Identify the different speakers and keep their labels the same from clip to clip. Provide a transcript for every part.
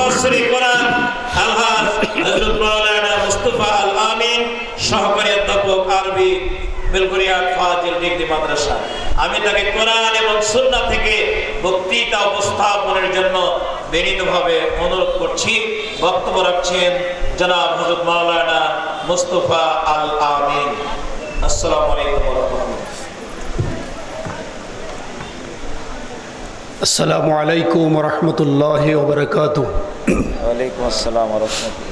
Speaker 1: মুফাসসির কোরআন আলহাজ হযরত মাওলানা মুস্তাফা আল আমিন, সহকারী অধ্যাপক আরবি বেলগোরিয়া ফাজিল ডিগ্রি মাদ্রাসা। আমি তাকে কোরআন এবং সুন্নাহ থেকে বক্তৃতা উপস্থাপনের জন্য বিনীতভাবে অনুরোধ করছি। বক্তব্য রাখছেন জনাব হযরত মাওলানা মুস্তাফা আল আমিন। আসসালামু আলাইকুম ওয়া রাহমাতুল্লাহ।
Speaker 2: আসসালামু আলাইকুম ওয়া রাহমাতুল্লাহি ওয়া বারাকাতুহু।
Speaker 3: ওয়া আলাইকুম আসসালাম ওয়া রাহমাতুল্লাহ।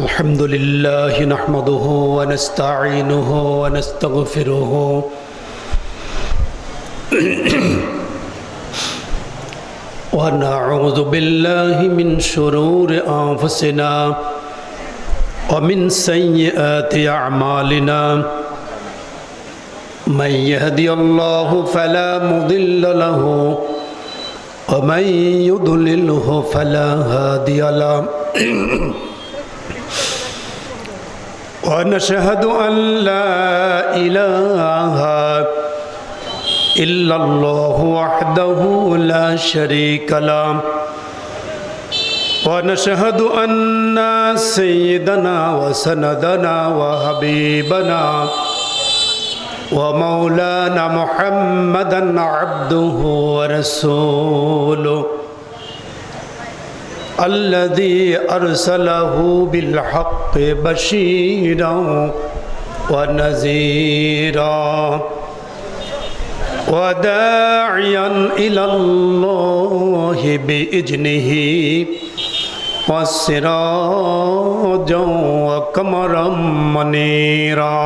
Speaker 2: আলহামদুলিল্লাহি নাহমাদুহু ওয়া নাস্তাঈনুহু ওয়া নাস্তাগফিরুহু ওয়া নাউযু বিল্লাহি মিন শুরুরি আনফুসিনা ওয়া মিন সাইয়্যাতি আ'মালিনা। من يهدي الله فلا مضل له ومن يضلله فلا هادي له ونشهد أن لا إله إلا الله وحده لا شريك له ونشهد أن سيدنا وسندنا وحبيبنا ومولانا محمدا عبده ورسوله الذي أرسله بالحق بشيرا ونذيرا وداعيا إلى الله بإذنه وسراجا وقمرا منيرا.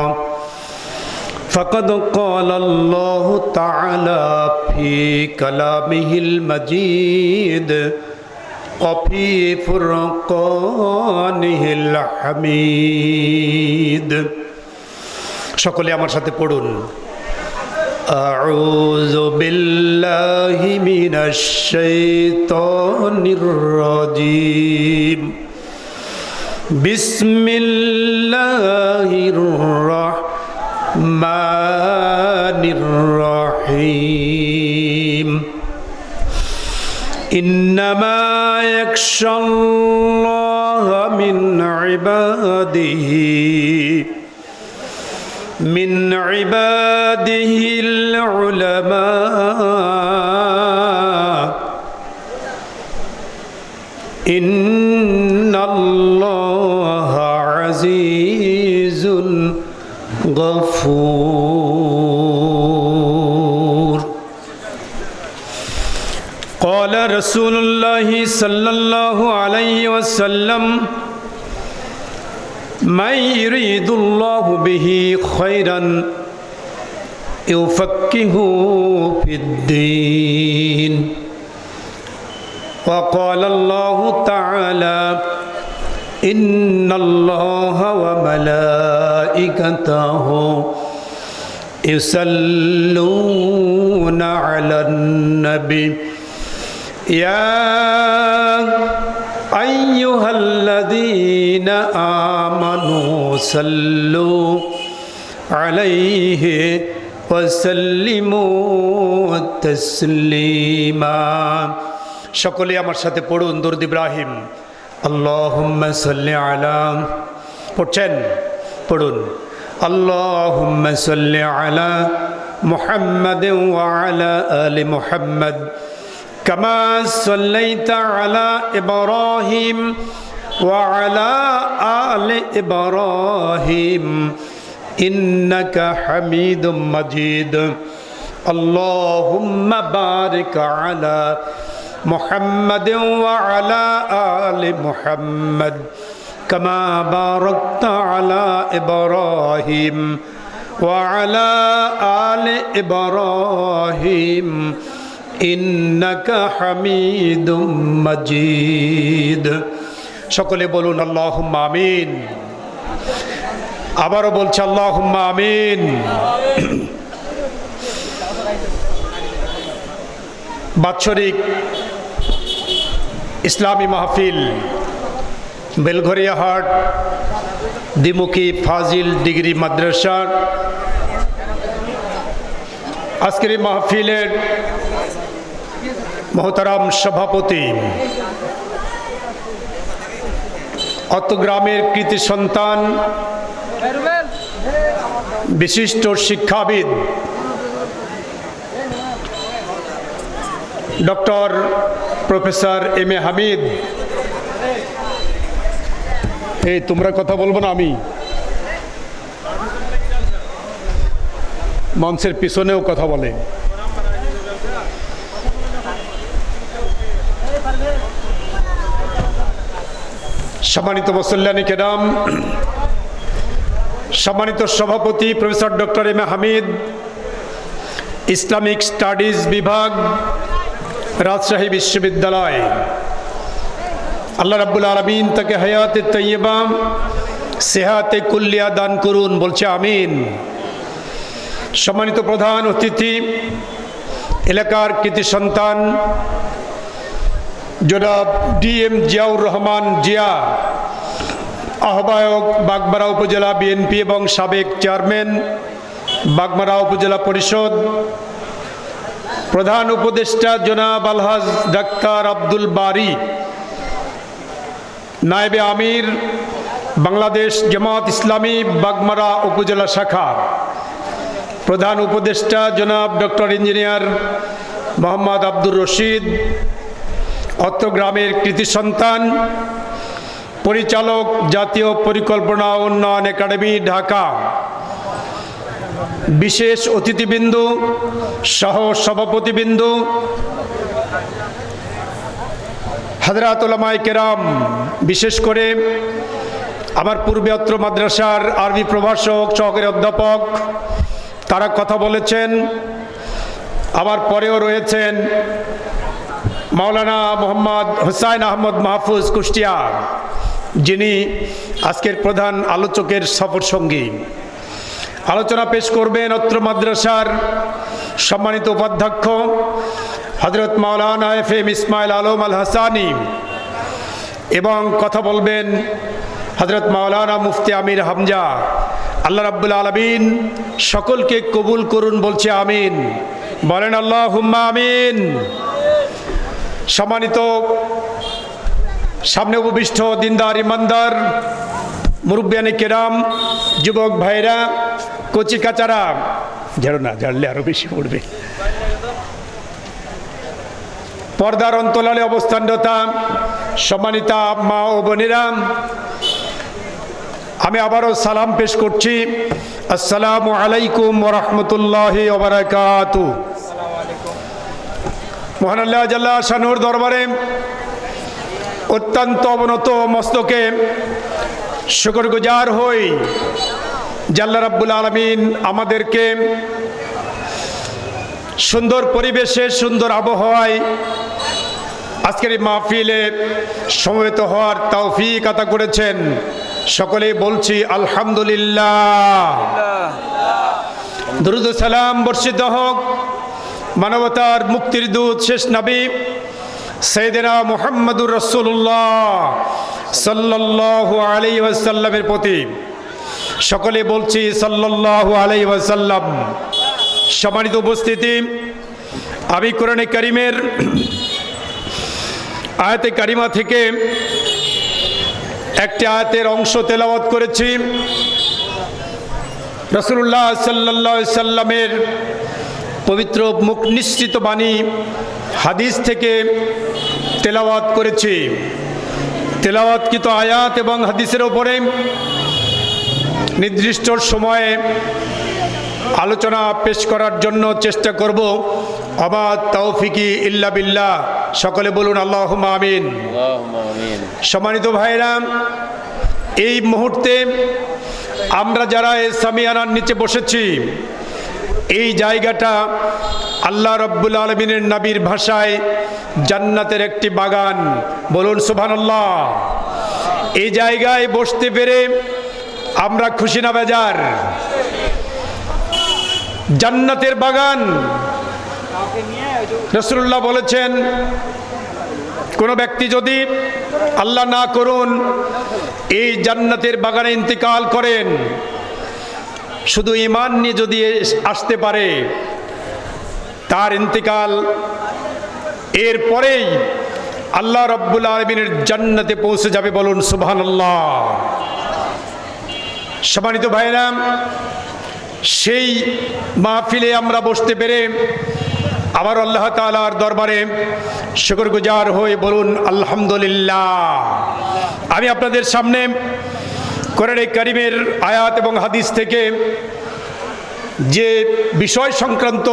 Speaker 2: فقد قال الله تعالى في كلامه المجيد وفي فرقانه الحميد. সকলে আমার সাথে পড়ুন, আউযু বিল্লাহি মিনাশ শাইতানির রাজীম। বিসমিল্লাহির রাহমানির রহিম। ইন্নামা ইয়াখশাল্লাহা মিন ইবাদিহিল উলামা। ইন্নাল্লাহা আজিজুন গফুর। قال رسول الله صلى الله عليه وسلم من يريد الله به خيرا يفقهه في الدين. وقال الله تعالى إن الله وملائكته يصلون على النبي يا أيها الذين آمنوا صلوا عليه وسلموا تسليما. সকলে আমার সাথে পড়ুন দরুদ ইব্রাহিম। আল্লাহুম্মা সাল্লি আলা, পড়ছেন, পড়ুন, আল্লাহুম্মা সাল্লি আলা মুহাম্মাদিন ওয়া আলা আলি মুহাম্মাদ কামা সাল্লাইতা আলা ইব্রাহিম ওয়া আলা আলি ইব্রাহিম ইন্নাকা হামিদুম মাজিদ। আল্লাহুম্মা বারিক আলা محمد وعلى آل محمد كما باركت على إبراهيم وعلى آل إبراهيم إنك حميد مجيد. সকলে বলুন আল্লাহুম্মা আমিন। আবারও বলছি আল্লাহুম্মা আমিন। বাৎসরিক ইসলামী মাহফিল বেলঘরিয়া হাট দ্বিমুখী ফাজিল ডিগ্রি মাদ্রাসার আজকের এই মাহফিলের মোহতারাম সভাপতি, অত গ্রামের কৃতি সন্তান, বিশিষ্ট শিক্ষাবিদ doctor professor M A Hamid. এই তোমরা কথা বলবো না, আমি মঞ্চের পিছনেও কথা বলে। সম্মানিত মুসল্লানি কেরাম, সম্মানিত সভাপতি professor doctor M A Hamid, Islamic studies বিভাগ, রাজশাহী বিশ্ববিদ্যালয়, আল্লাহ রাব্বুল আলামিন তাকে হায়াতে তৈয়বা সেহাতে কুল্লিয়া দান করুন, বলছে আমিন। সম্মানিত প্রধান অতিথি, এলাকার কৃতি সন্তান জনাব ডিএম জিয়াউর রহমান জিয়া, আহ্বায়ক বাগমারা উপজেলা বিএনপি এবং সাবেক চেয়ারম্যান বাগমারা উপজেলা পরিষদ, প্রধান উপদেষ্টা জনাব আলহাজ ডাক্তার আব্দুল বারী, নায়েবে আমির বাংলাদেশ জামাত ইসলামী বাগমারা উপজেলা শাখা, প্রধান উপদেষ্টা জনাব ডক্টর ইঞ্জিনিয়ার মোহাম্মদ আব্দুর রশিদ, অত্র গ্রামের কৃতি সন্তান, পরিচালক জাতীয় পরিকল্পনা উন্নয়ন একাডেমি ঢাকা, বিশেষ অতিথিবৃন্দু সহ সভাপতিবৃন্দু, হযরত উলামায়ে কেরাম, বিশেষ করে আমার পূর্বে অত্র মাদ্রাসার আরবি প্রভাষক সহকারী অধ্যাপক, তারা কথা বলেছেন। আমার পরেও রয়েছেন মাওলানা মোহাম্মদ হুসাইন আহমদ মাহফুজ কুষ্টিয়া, যিনি আজকের প্রধান আলোচকের সফর সঙ্গী। আলোচনা পেশ করবেন অত্র মাদ্রাসার সম্মানিত উপাধ্যক্ষ হযরত মাওলানা এফএম ইসমাইল আলম আল হাসানি, এবং কথা বলবেন হযরত মাওলানা মুফতি আমির হামজা। আল্লাহ রাব্বুল আলামিন সকলকে কবুল করুন, বলছে আমিন। বলেন আল্লাহুম্মা আমিন। সম্মানিত সামনে উপবিষ্ট দিনদার ইমানদার মুরব্বিয়ানে কেরাম, যুবক ভাইরা, কচি কাচারা, ঝাড়ো না, ঝাড়লে আরো বেশি পড়বে, পর্দার অন্তরালে অবস্থানরত সম্মানিতা মা ও বোনেরা, আমি আবারও সালাম পেশ করছি। আসসালামু আলাইকুম ওয়া রাহমাতুল্লাহি ওয়া বারাকাতুহু। মহান আল্লাহ জাল্লা শানুর দরবারে অত্যন্ত অবনত মস্তকে শুকরগুজার হই, জাল্লা রাব্বুল আলামিন আমাদেরকে সুন্দর পরিবেশে, সুন্দর আবহাওয়ায় আজকের এই মাহফিলে সমবেত হওয়ার তৌফিক আতা করেছেন। সকলেই বলছি আলহামদুলিল্লাহ। দরুদ ও সালাম বর্ষিত হোক মানবতার মুক্তির দূত শেষ নবী সাইয়েদেনা মুহাম্মদুর রাসূলুল্লাহ সাল্লাল্লাহু আলাইহি ওয়াসাল্লামের প্রতি। সকলে বলছি সাল্লাল্লাহু আলাইহি ওয়াসাল্লাম। সম্মানিত উপস্থিতি, আমি কোরআনে কারিমের আয়াতে কারিমা থেকে একটি আয়াতের অংশ তেলাওয়াত করেছি। রাসূলুল্লাহ সাল্লাল্লাহু আলাইহি সাল্লামের পবিত্র মুখ নিঃসৃত বাণী হাদিস থেকে তেলাওয়াত করেছি। তেলাওয়াতকৃত আয়াত এবং হাদিসের ওপরে নির্দিষ্ট সময়ে আলোচনা পেশ করার জন্য চেষ্টা করব। আমার তৌফিকি ইল্লা বিল্লাহ। সকলে বলুন আল্লাহুম্মা আমিন। সম্মানিত ভাইরা, এই মুহূর্তে আমরা যারা এই সামিয়ানার নিচে বসেছি, এই জায়গাটা আল্লাহ রাব্বুল আলামিনের নবীর ভাষায় জান্নাতের একটি বাগান। বলুন সুবহানাল্লাহ। এই জায়গায় বসতে পেরে আমরা খুশি না বেজার? জান্নাতের বাগান। রাসূলুল্লাহ বলেছেন, কোন ব্যক্তি যদি আল্লাহ না করুন এই জান্নাতের বাগানে ইন্তেকাল করেন, শুধু ঈমান নিয়ে যদি আসতে পারে, তার ইন্তেকাল এরপরেই আল্লাহ রাব্বুল আলামিনের জান্নাতে পৌঁছে যাবে, বলুন সুবহানাল্লাহ। সম্মানিত ভাইরা, সেই মাহফিলে আমরা বসতে পেরে আবার আল্লাহ তাআলার দরবারে শুকরগুজার হয়ে বলুন আলহামদুলিল্লাহ। আমি আপনাদের সামনে কোরআনে কারীমের আয়াত এবং হাদিস থেকে যে বিষয় সংক্রান্ত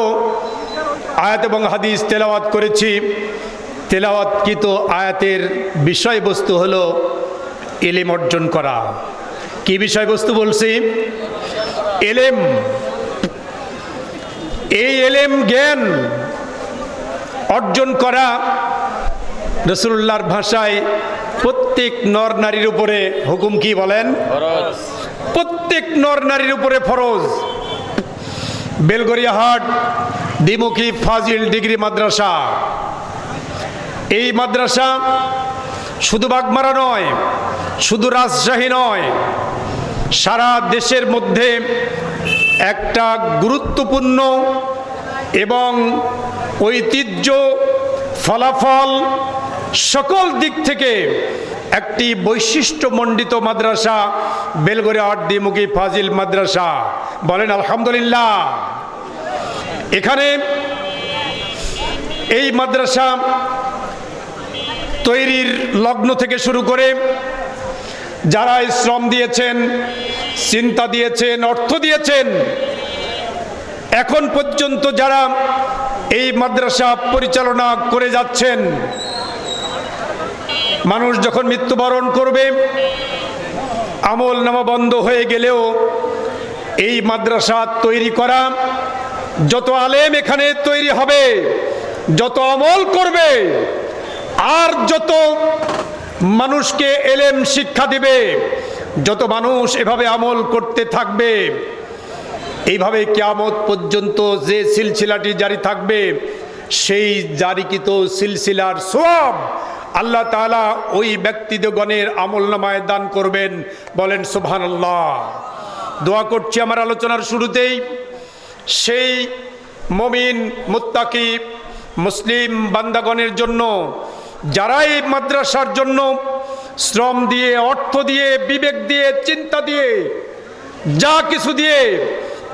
Speaker 2: আয়াত এবং হাদিস তেলাওয়াত করেছি, তেলাওয়াতকৃত আয়াতের বিষয়বস্তু হলো ইলম অর্জন করা। কি বিষয়বস্তু বলছি? ইলম। এই ইলম জ্ঞান অর্জন করা রাসূলুল্লাহর ভাষায় প্রত্যেক নর নারীর উপরে হুকুম। কি বলেন? ফরজ। প্রত্যেক নর নারীর উপরে ফরজ। বেলগড়িয়াহাট দ্বিমুখী ফাজিল ডিগ্রি মাদ্রাসা, এই মাদ্রাসা শুধু বাগমারা নয়, শুধু রাজশাহী নয়, সারা দেশের মধ্যে একটা গুরুত্বপূর্ণ এবং ঐতিহ্য, ফলাফল সকল দিক থেকে একটি বৈশিষ্ট্যমণ্ডিত মাদ্রাসা বেলগড়িয়াহাট দ্বিমুখী ফাজিল মাদ্রাসা। বলেন আলহামদুলিল্লাহ। এখানে এই মাদ্রাসা তৈরির লগ্ন থেকে শুরু করে যারা শ্রম দিয়েছেন, চিন্তা দিয়েছেন, অর্থ দিয়েছেন, এখন পর্যন্ত যারা এই মাদ্রাসা পরিচালনা করে যাচ্ছেন, মানুষ যখন মৃত্যুবরণ করবে, আমল নামা বন্ধ হয়ে গেলেও এই মাদ্রাসা তৈরি করা, যত আলেম এখানে তৈরি হবে, যত আমল করবে, আর যত মানুষকে এলেম শিক্ষা দিবে, যত মানুষ এভাবে আমল করতে থাকবে, এইভাবে কিয়ামত পর্যন্ত যে সিলসিলাটি জারি থাকবে, সেই জারিকৃত সিলসিলার সওয়াব আল্লাহ তাআলা ওই ব্যক্তিগণের আমলনামায় দান করবেন। বলেন সুবহানাল্লাহ। দোয়া করছি আমার আলোচনার শুরুতেই সেই মুমিন মুত্তাকি মুসলিম বান্দাগণের জন্য যারা এই মাদ্রাসার জন্য শ্রম দিয়ে, অর্থ দিয়ে, বিবেক দিয়ে, চিন্তা দিয়ে, যা কিছু দিয়ে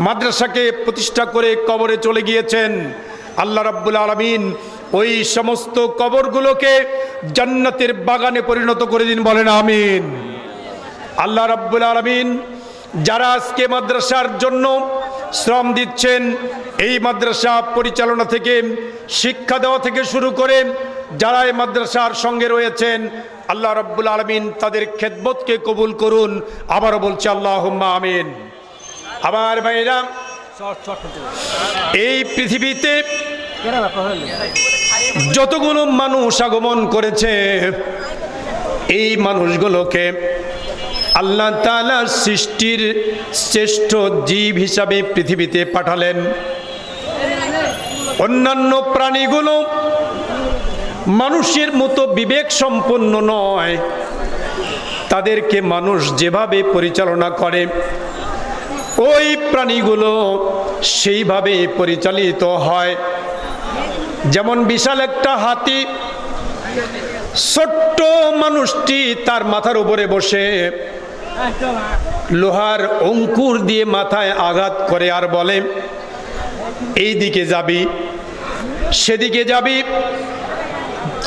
Speaker 2: মাদ্রাসাকে প্রতিষ্ঠা করে কবরে চলে গিয়েছেন, আল্লাহ রাব্বুল আলামিন ওই সমস্ত কবরগুলোকে জান্নাতের বাগানে পরিণত করে দিন। বলেন আমিন। আল্লাহ রাব্বুল আলামিন যারা আজকে মাদ্রাসার জন্য শ্রম দিচ্ছেন, এই মাদ্রাসা পরিচালনা থেকে, শিক্ষা দেওয়া থেকে শুরু করে যারা এই মাদ্রাসার সঙ্গে রয়েছেন, আল্লাহ রাব্বুল আলামিন তাদের খেদমতকে কবুল করুন। আবারও বলছি আল্লাহুম্মা আমিন। আমার ভাইরা, এই পৃথিবীতে যতগুলো মানুষ আগমন করেছে, এই মানুষগুলোকে আল্লাহ তাআলা সৃষ্টির শ্রেষ্ঠ জীব হিসাবে পৃথিবীতে পাঠালেন। অন্যান্য প্রাণীগুলো মানুষের মতো বিবেক সম্পন্ন নয়, তাদেরকে মানুষ যেভাবে পরিচালনা করে ওই প্রাণীগুলো সেইভাবে পরিচালিত হয়। যেমন বিশাল একটা হাতি, ছোট্ট মানুষটি তার মাথার উপরে বসে লোহার অঙ্কুর দিয়ে মাথায় আঘাত করে আর বলে এই দিকে যাবি, সেদিকে যাবি,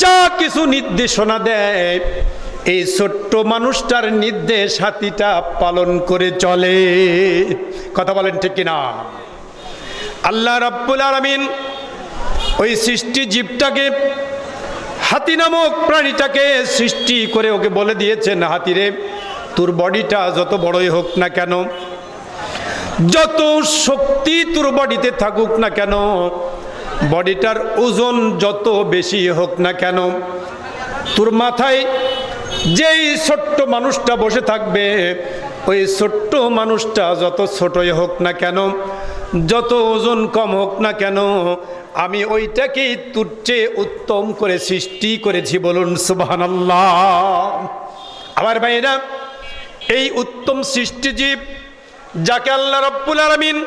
Speaker 2: যা কিছু নির্দেশনা দেয়, এই ছোট্ট মানুষটার নির্দেশ হাতিটা পালন করে চলে। কথা বলেন ঠিক কিনা? আল্লাহ রাব্বুল আলামিন ওই সৃষ্টি জীবটাকে, হাতি নামক প্রাণীটাকে সৃষ্টি করে ওকে বলে দিয়েছেন, হাতিরে তোর বডিটা যত বড়ই হোক না কেন, যত শক্তি তোর বডিতে থাকুক না কেন, বডিটার ওজন যত বেশি হোক না কেন, তোর মাথায় যেই ছোট্ট মানুষটা বসে থাকবে, ওই ছোট্ট মানুষটা যত ছোটই হোক না কেন, যত ওজন কম হোক না কেন, আমি ওইটাকেই তোর চেয়ে উত্তম করে সৃষ্টি করেছি। বলুন সুবহানাল্লাহ। আমার ভাইরা, এই উত্তম সৃষ্টিজীব যাকে আল্লাহ রাব্বুল আলামিন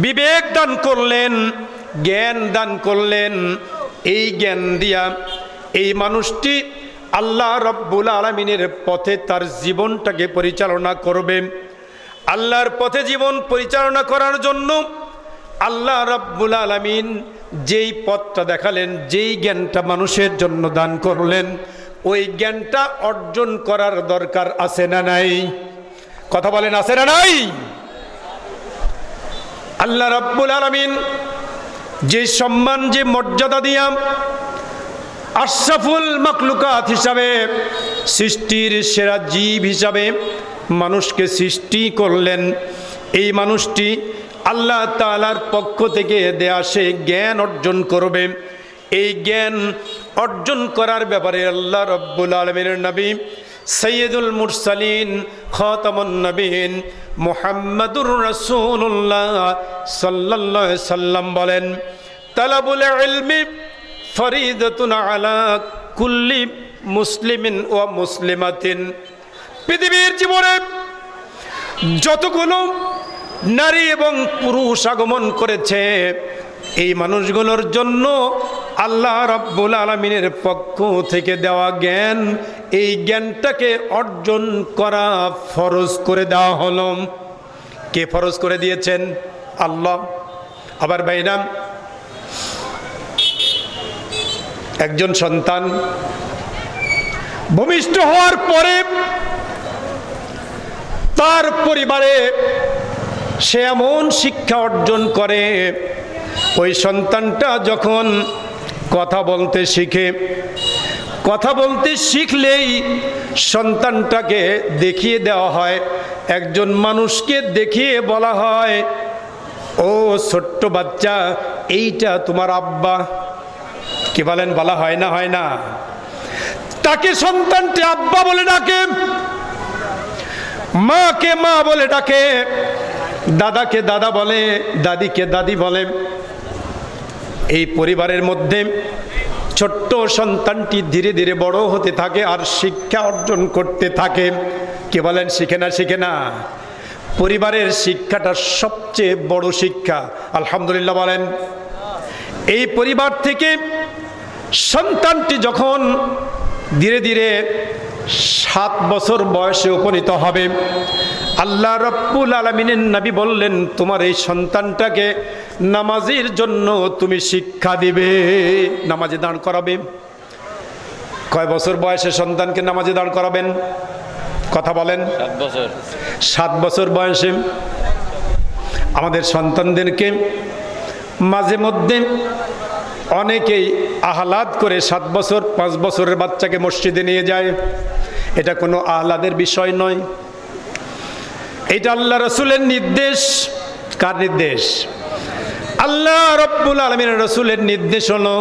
Speaker 2: বিবেক দান করলেন, জ্ঞান দান করলেন, এই জ্ঞান দিয়া এই মানুষটি আল্লাহ রাব্বুল আলামিনের পথে তার জীবনটাকে পরিচালনা করবে। আল্লাহর পথে জীবন পরিচালনা করার জন্য আল্লাহ রাব্বুল আলামিন যেই পথটা দেখালেন, যেই জ্ঞানটা মানুষের জন্য দান করলেন, ওই জ্ঞানটা অর্জন করার দরকার আছে না নাই? কথা বলেন, আছে না নাই? আল্লাহ রাব্বুল আলামিন যে সম্মান, যে মর্যাদা দিয়া আশরাফুল মাখলুকাত হিসাবে, সৃষ্টির সেরা জীব হিসাবে মানুষকে সৃষ্টি করলেন, এই মানুষটি আল্লাহ তাআলার পক্ষ থেকে দেয়া সে জ্ঞান অর্জন করবে। এই জ্ঞান অর্জন করার ব্যাপারে আল্লাহ রাব্বুল আলামিনের নবী সৈয়দুল মুরসালিন খাতামুন নবীন মুহাম্মাদুর রাসূলুল্লাহ সাল্লাল্লাহু আলাইহি সাল্লাম বলেন, তালাবুল ইলমি ফরিদাতুন আলা কুল্লি মুসলিমিন ওয়া মুসলিমাতিন। পৃথিবীর জীবনে যতগুলো নারী এবং পুরুষ আগমন করেছে, এই মানুষগুলোর জন্য আল্লাহ রাব্বুল আলামিনের পক্ষ থেকে দেওয়া জ্ঞান, এই জ্ঞানটাকে অর্জন করা ফরজ করে দেওয়া হলো। কে ফরজ করে দিয়েছেন? আল্লাহ। আবার ভাইরাম, একজন সন্তান ভূমিষ্ঠ হওয়ার পরে তার পরিবারে সে এমন শিক্ষা অর্জন করে, ওই সন্তানটা যখন কথা বলতে শিখে, কথা বলতে শিখলেই সন্তানটাকে দেখিয়ে দেওয়া হয়, একজন মানুষকে দেখিয়ে বলা হয়, ও ছোট্ট বাচ্চা, এইটা তোমার আব্বা। কি বলেন? বলা হয় না? হয় না? তাকে সন্তানটি আব্বা বলে ডাকে, মাকে মা বলে ডাকে, দাদাকে দাদা বলে, দাদিকে দাদি বলে। এই পরিবারের মধ্যে ছোট্ট সন্তানটি ধীরে ধীরে বড় হতে থাকে আর শিক্ষা অর্জন করতে থাকে। কে বলেন? শিখে না? শিখে না? পরিবারের শিক্ষাটা সবচেয়ে বড় শিক্ষা। আলহামদুলিল্লাহ বলেন। এই পরিবার থেকে সন্তানটি যখন ধীরে ধীরে 7 বছর বয়সে উপনীত হবে, আল্লাহ রাব্বুল আলামিনের নবী বললেন, তোমার এই সন্তানটাকে নামাজের জন্য তুমি শিক্ষা দিবে, নামাজে দাঁড় করাবে। কয় বছর বয়সে সন্তানকে নামাজে দাঁড় করাবেন? কথা বলেন।
Speaker 3: 7 বছর।
Speaker 2: 7 বছর বয়সে আমাদের সন্তানদেরকে মাঝে মধ্যে অনেকেই আহ্লাদ করে 7 বছর 5 বছরের বাচ্চাকে মসজিদে নিয়ে যায়। এটা কোনো আহ্লাদের বিষয় নয়, এটা আল্লাহ রাসূলের নির্দেশ। কার নির্দেশ? আল্লাহ রাব্বুল আলামিনের রাসূলের নির্দেশ হলো,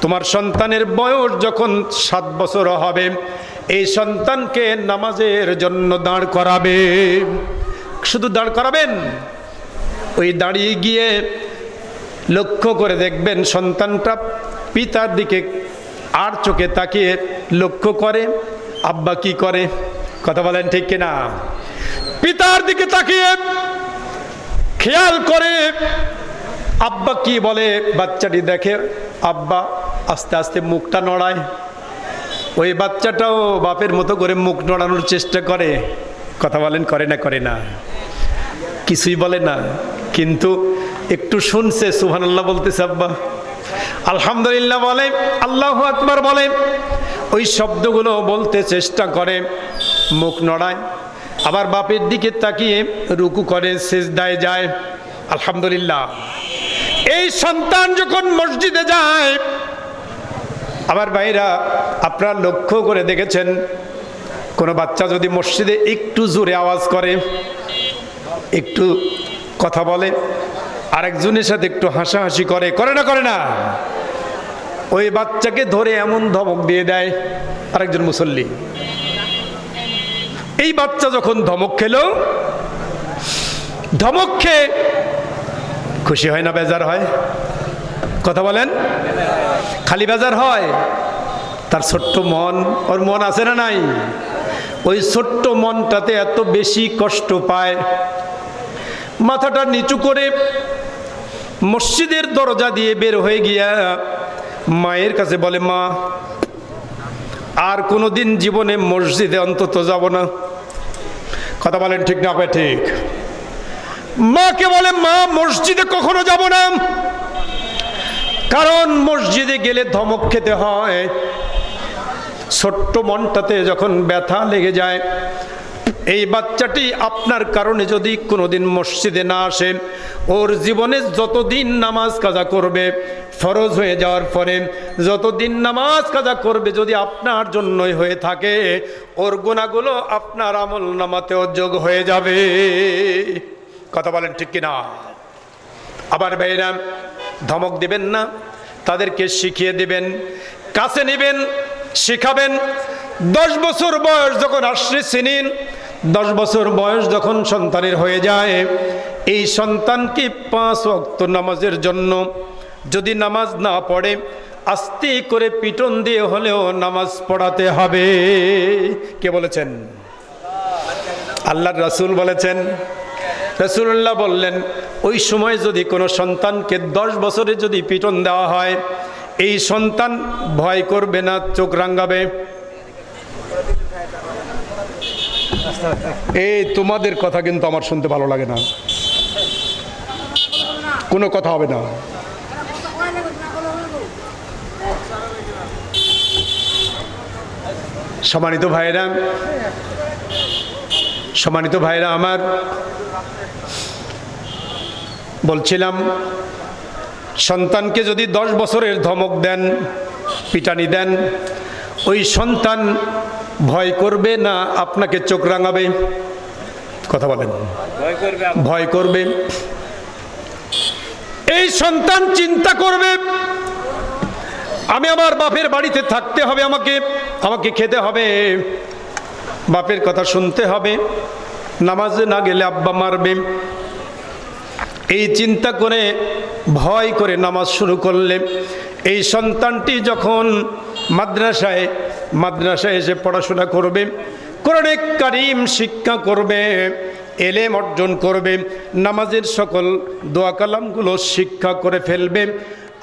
Speaker 2: তোমার সন্তানের বয়স যখন 7 বছর হবে, এই সন্তানকে নামাজের জন্য দাঁড় করাবে। শুধু দাঁড় করাবেন, ওই দাঁড়িয়ে গিয়ে লক্ষ্য করে দেখবেন সন্তানটা পিতার দিকে আর চোখে তাকিয়ে লক্ষ্য করে আব্বা কি করে। কথা বলেন ঠিক কিনা? পিতার দিকে তাকিয়ে খেয়াল করে আব্বা কি বলে, বাচ্চাটি দেখে আব্বা আস্তে আস্তে মুখটা নড়ায়, ওই বাচ্চাটাও বাপের মতো করে মুখ নড়ানোর চেষ্টা করে। কথা বলেন, করে না? করে না? কিছুই বলে না, কিন্তু একটু শুনছে, সুবহানাল্লাহ বলতেছে, আব্বা আলহামদুলিল্লাহ বলে, আল্লাহু আকবার বলে, ওই শব্দগুলো বলতে চেষ্টা করে, মুখ নড়ায়, আবার বাপের দিকে তাকিয়ে রুকু করে, সিজদায় যায়। আলহামদুলিল্লাহ। এই সন্তান যখন মসজিদে যায়, আবার ভাইরা আপনারা লক্ষ্য করে দেখেছেন, কোনো বাচ্চা যদি মসজিদে একটু জোরে আওয়াজ করে, একটু কথা বলে, আরেকজনের সাথে একটু হাসাহাসি করে, করে না? করে না? ওই বাচ্চাকে ধরে এমন ধমক দিয়ে দেয় আরেকজন মুসল্লি। এই বাচ্চা যখন ধমক খেলো, ধমক খেয়ে খুশি হয় না বেজার হয়? কথা বলেন। খালি বেজার হয়? তার ছোট্ট মন, ওর মন আছে না নাই? ওই ছোট্ট মনটাতে এত বেশি কষ্ট পায়, মাথাটা নিচু করে মসজিদের দরজা দিয়ে বের হয়ে গিয়া মায়ের কাছে বলে, মা আর কোনোদিন জীবনে মসজিদে অন্তত যাব না। কথা বলেন ঠিক না ঠিক? মাকে বলে, মা মসজিদে কখনো যাব না, কারণ মসজিদে গেলে ধমক খেতে হয়। ছোট্ট মনটাতে যখন ব্যথা লেগে যায়, এই বাচ্চাটি আপনার কারণে যদি কোনোদিন মসজিদে না আসে, ওর জীবনে যতদিন নামাজ কাজা করবে ফরজ হয়ে যাওয়ার পরে, যতদিন নামাজ কাজা করবে যদি আপনার জন্যই হয়ে থাকে, ওর গুনাহগুলো আপনার আমল নামাতেও যোগ হয়ে যাবে। কথা বলেন ঠিক কিনা? আবার ভাইরা, ধমক দিবেন না, তাদেরকে শিখিয়ে দিবেন, কাছে নেবেন, শিখাবেন। 10 বছর বয়স যখন আসছে চিনিন, 10 বছর বয়স যখন সন্তানের হয়ে যায়, এই সন্তানকে 5 ওয়াক্ত নামাজের জন্য যদি নামাজ না পড়ে, আস্তে করে পিটন দিয়ে হলেও নামাজ পড়াতে হবে। কে বলেছেন? আল্লাহর রাসূল বলেছেন। রাসূলুল্লাহ বললেন, ওই সময় যদি কোনো সন্তানকে 10 বছরে যদি পিটন দেওয়া হয়, এই সন্তান ভয় করবে না, চোখ রাঙাবে। এই তোমাদের কথা কিন্তু আমার শুনতে ভালো লাগে না, কোনো কথা হবে না। সম্মানিত ভাইরা আমার, বলছিলাম সন্তানকে যদি 10 বছরের ধমক দেন, পিটানি দেন, ওই সন্তান ভয় করবে না আপনাকে চোখ রাঙাবে? কথা বলেন। ভয় করবে। এই সন্তান চিন্তা করবে, আমি আমার বাপের বাড়িতে থাকতে হবে, আমাকে খেতে হবে, বাপের কথা শুনতে হবে, নামাজে না গেলে আব্বা মারবে। এই চিন্তা করে ভয় করে নামাজ শুরু করলে, এই সন্তানটি যখন মাদ্রাসায় এসে পড়াশোনা করবে, কোরআনে কারীম শিক্ষা করবে, এলেম অর্জন করবে, নামাজের সকল দোয়া কালামগুলো শিক্ষা করে ফেলবে,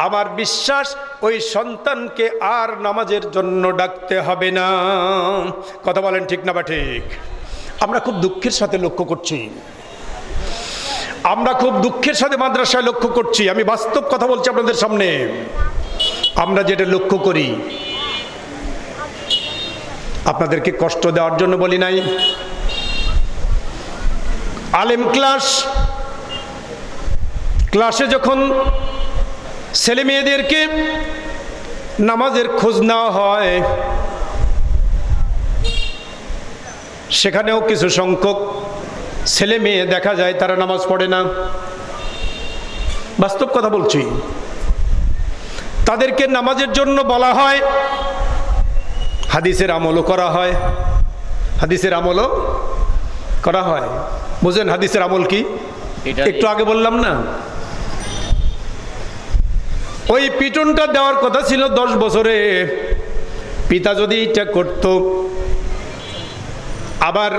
Speaker 2: আমার বিশ্বাস ওই সন্তানকে আর নামাজের জন্য ডাকতে হবে না। কথা বলেন ঠিক না বা ঠিক? আমরা খুব দুঃখের সাথে লক্ষ্য করছি, আমরা খুব দুঃখের সাথে মাদ্রাসায় লক্ষ্য করছি, আমি বাস্তব কথা বলছি আপনাদের সামনে। আমরা যেটা লক্ষ্য করি, আপনাদেরকে কষ্ট দেওয়ার জন্য বলি নাই, আলেম ক্লাসে যখন ছেলে মেয়েদেরকে নামাজের খোঁজ নেওয়া হয়, সেখানেও কিছু সংখ্যক ছেলে মেয়ে দেখা যায় তারা নামাজ পড়ে না। বাস্তব কথা বলছি। তাদেরকে নামাজের জন্য বলা হয়, হাদিসের আমলও করা হয়, হাদিসের আমলও করা হয়। বুঝেন হাদিসের আমল কি? একটু আগে বললাম না, ওই পিটনটা দেওয়ার কথা ছিল 10 বছরে, পিতা যদি এটা করত। আবার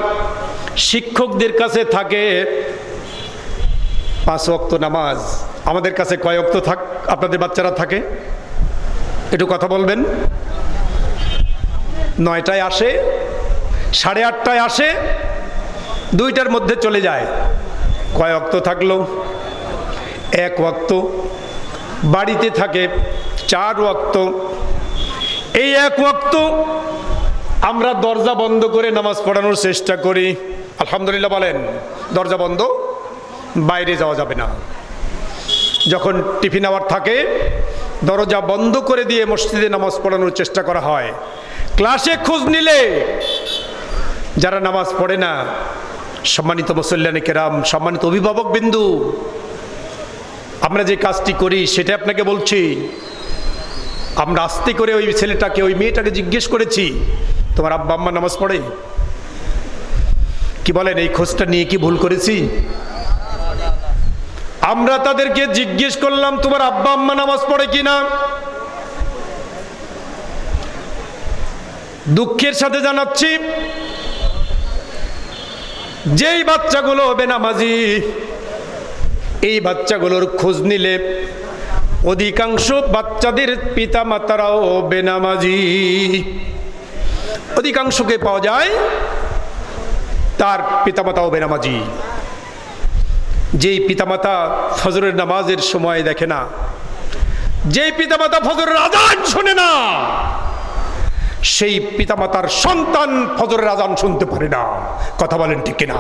Speaker 2: শিক্ষকদের কাছে থাকে 5 ওয়াক্ত নামাজ, আমাদের কাছে কয় ওয়াক্ত আপনাদের বাচ্চারা থাকে? একটু কথা বলবেন। 9টায় আসে, 8:30টায় আসে, 2টার মধ্যে চলে যায়। কয় ওয়াক্ত থাকলো? 1 ওয়াক্ত। বাড়িতে থাকে 4 ওয়াক্ত। এই 1 ওয়াক্ত আমরা দরজা বন্ধ করে নামাজ পড়ানোর চেষ্টা করি। আলহামদুলিল্লাহ বলেন। দরজা বন্ধ, বাইরে যাওয়া যাবে না। যখন টিফিন আওয়ার থাকে, দরজা বন্ধ করে দিয়ে মসজিদে নামাজ পড়ানোর চেষ্টা করা হয়। ক্লাসে খোঁজ নিলে যারা নামাজ পড়ে না, সম্মানিত মুসল্লিয়ানে কেরাম, সম্মানিত অভিভাবক বিন্দু, আমরা যে কাজটি করি সেটা আপনাকে বলছি। আমরা আস্তে করে ওই ছেলেটাকে, ওই মেয়েটাকে জিজ্ঞেস করেছি, তোমার আব্বা আম্মা নামাজ পড়ে? কি বলেন, এই খোঁজটা নিয়ে কি ভুল করেছি? আমরা তাদেরকে জিজ্ঞেস করলাম, তোমার আব্বা আম্মা নামাজ পড়ে কিনা? দুঃখের সাথে জানাচ্ছি, যেই বাচ্চাগুলো বেনামাজি, এই বাচ্চাগুলোর খোঁজ নিলে অধিকাংশ বাচ্চাদের পিতা মাতারাও বেনামাজি। অধিকাংশকে পাওয়া যায় তার পিতামাতাও বেনামাজি। যেই পিতামাতা ফজরের নামাজের সময় দেখে না, যেই পিতামাতা ফজরের আযান শোনে না, সেই পিতামাতার সন্তান ফজরের আযান শুনতে পারে না। কথা বলেন ঠিক কিনা?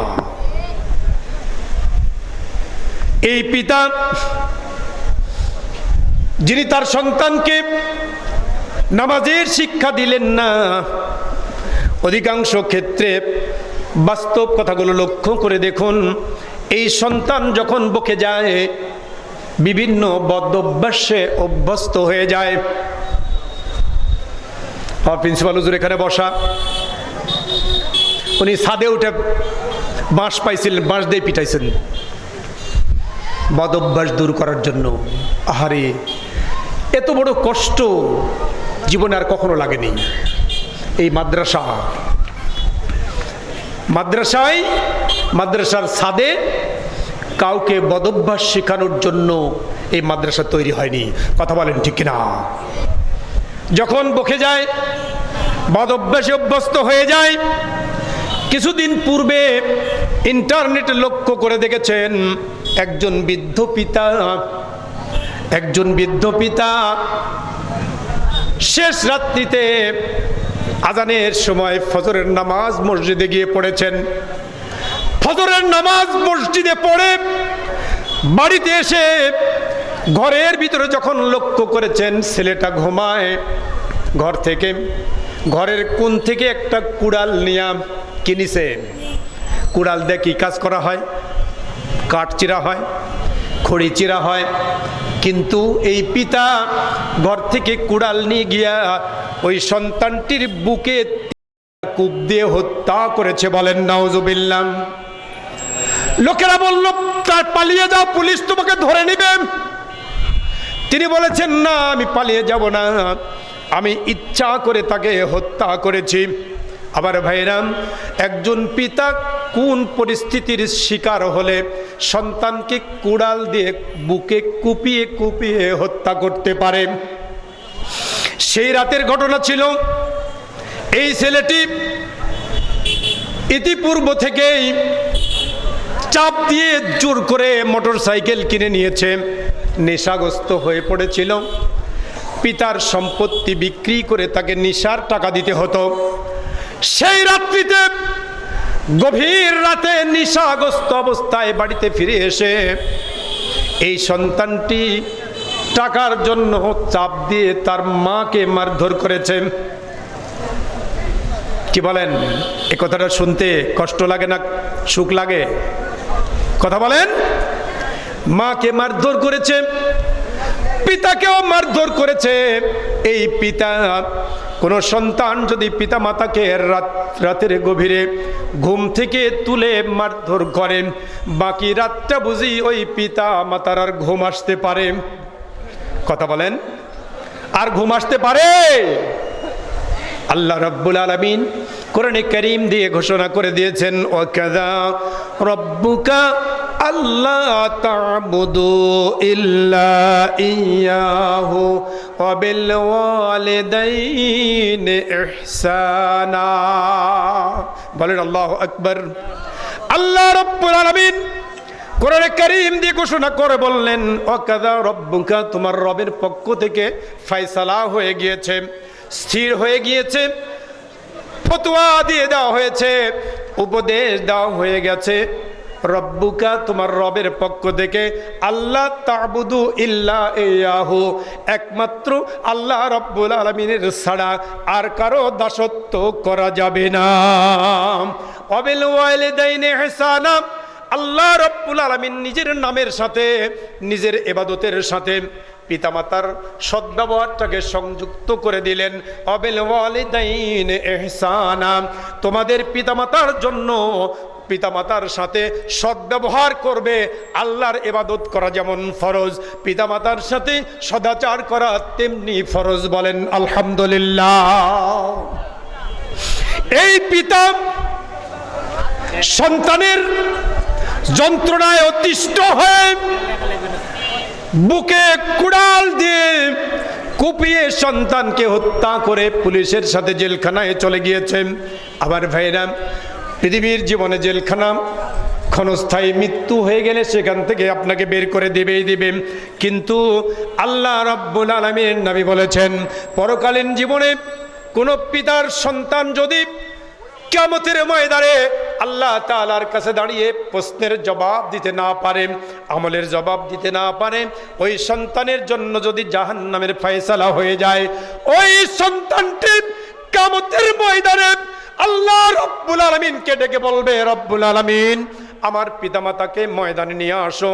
Speaker 2: এই পিতা যিনি তার সন্তানকে নামাজের শিক্ষা দিলেন না, অধিকাংশ ক্ষেত্রে বাস্তব কথাগুলো লক্ষ্য করে দেখুন, এই সন্তান যখন বকে যায় বিভিন্ন বদ অভ্যাসে অভ্যস্ত হয়ে যায়। প্রিন্সিপাল হুজুর এখানে বসা, উনি ছাদে উঠে বাঁশ পাইছিলেন, বাঁশ দিয়ে পিটাইছেন বদ অভ্যাস দূর করার জন্য। আহারে, এত বড় কষ্ট জীবনে আর কখনো লাগেনি। এই মাদ্রাসার ছাদে কাউকে বদভ্যাস শেখানোর জন্য এই মাদ্রাসা তৈরি হয়নি। কথা বলেন ঠিক কিনা? যখন বকে যায়, বদভ্যাসে অভ্যস্ত হয়ে যায়। কিছুদিন পূর্বে ইন্টারনেটে লক্ষ্য করে দেখেছেন, একজন বৃদ্ধ পিতা শেষ রাত্রিতে আজানের সময় ফজরের নামাজ মসজিদে গিয়ে পড়েছেন। ফজরের নামাজ মসজিদে পড়ে বাড়িতে এসে ঘরের ভিতরে যখন লক্ষ্য করেছেন ছেলেটা ঘুমায়, ঘরের কোণ থেকে একটা কুড়াল নিয়ে কিনেছে। কুড়াল দিয়ে কি কাজ করা হয়? কাঠ চিরা হয়, খড়ি চিরা হয়। কিন্তু এই পিতা ঘর থেকে কুড়াল নিয়ে গিয়া ওই সন্তানটির বুকে কূপ দিয়ে হত্যা করেছে। বলেন নাউজুবিল্লাহ। লোকেরা বলল, তার পালিয়ে যাও, পুলিশ তোমাকে ধরে নিবে। তিনি বলেছেন, না, আমি পালিয়ে যাব না, আমি ইচ্ছা করে তাকে হত্যা করেছি। আবার ভাইরাম, একজন পিতা কোন পরিস্থিতির শিকার হলে সন্তানকে কুড়াল দিয়ে বুকে কুপিয়ে কুপিয়ে হত্যা করতে পারে? সেই রাতের ঘটনা ছিল। এই ছেলেটি ইতিপূর্ব থেকেই চাপ দিয়ে জোর করে মোটর সাইকেল কিনে নিয়েছে, নেশাগ্রস্ত হয়ে পড়েছিল। পিতার সম্পত্তি বিক্রি করে তাকে নেশার টাকা দিতে হতো। সেই রাত্রিতে, গভীর রাতে নেশাগ্রস্ত অবস্থায় বাড়িতে ফিরে এসে এই সন্তানটি টাকার জন্য চাপ দিয়ে তার মাকে মারধর করেছে। কি বলেন? এ কথাটা শুনতে কষ্ট লাগে না সুখ লাগে? কথা বলেন। মাকে মারধর করেছে, পিতাকেও মারধর করেছে। এই পিতা, কোন সন্তান যদি পিতা মাতাকে রাতের গভীরে ঘুম থেকে তুলে মারধর করেন, বাকি রাতটা বুঝি ওই পিতা মাতার আর ঘুম আসতে পারে? কথা বলেন, আর ঘুম আসতে পারে? আল্লাহ রাব্বুল আলামিন কোরআনে কারীম দিয়ে ঘোষণা করে দিয়েছেন, ওয়াকাযা রাব্বুকা আল্লা তা'বুদু ইল্লা ইয়াহু ওয়া বিল ওয়ালিদাইনি ইহসানা। বলেন আল্লাহু আকবার। আল্লাহ রাব্বুল আলামিন কোরআনে কারীম দিয়ে ঘোষণা করে বললেন, ওয়াকাযা রাব্বুকা, তোমার রবের পক্ষ থেকে ফয়সালা হয়ে গিয়েছে, স্থির হয়ে গিয়েছে, ফতোয়া দিয়ে দেওয়া হয়েছে, উপদেশ দেওয়া হয়ে গেছে। রব্বুকা, তোমার রবের পক্ষ থেকে, আল্লাহ তা'বুদু ইল্লা ইয়াহু, একমাত্র আল্লাহ রাব্বুল আলামিনের ছাড়া আর কারো দাসত্ব করা যাবে না। ওয়াবিল ওয়ালিদাইনি ইহসানা, আল্লাহ রাব্বুল আলামিন নিজের নামের সাথে, নিজের ইবাদতের সাথে পিতামাতার সদ্ব্যবহারটাকে সংযুক্ত করে দিলেন। ওয়াবিল ওয়ালিদাইনি ইহসানা, তোমাদের পিতামাতার জন্য, পিতামাতার সাথে সদ্ব্যবহার করবে। আল্লাহর ইবাদত করা যেমন ফরজ, পিতামাতার সাথে সদাচার করা তেমনি ফরজ। বলেন আলহামদুলিল্লাহ। এই পিতা সন্তানের যন্ত্রণায় অতিষ্ঠ হয়ে বুকে কুড়াল দিয়ে কুপিয়ে সন্তানকে হত্যা করে পুলিশের সাথে জেলখানায় চলে গিয়েছেন। আবার ভাইরা, পৃথিবীর জীবনে জেলখানা ক্ষণস্থায়ী মৃত্যু হয়ে গেলে সেখান থেকে আপনাকে বের করে দেবেই দিবেন, কিন্তু আল্লাহ রাব্বুল আলামিন নবী বলেছেন পরকালীন জীবনে কোনো পিতার সন্তান যদি কিয়ামতের ময়দানে আল্লাহ তাআলার কাছে দাঁড়িয়ে প্রশ্নের জবাব দিতে না পারে, আমলের জবাব দিতে না পারে, ওই সন্তানের জন্য যদি জাহান্নামের ফয়সালা হয়ে যায়, ওই সন্তানটি কিয়ামতের ময়দানে আল্লাহ রব্বুল আলামিনকে ডেকে বলবে, রব্বুল আলামিন আমার পিতামাতাকে ময়দানে নিয়ে আসো,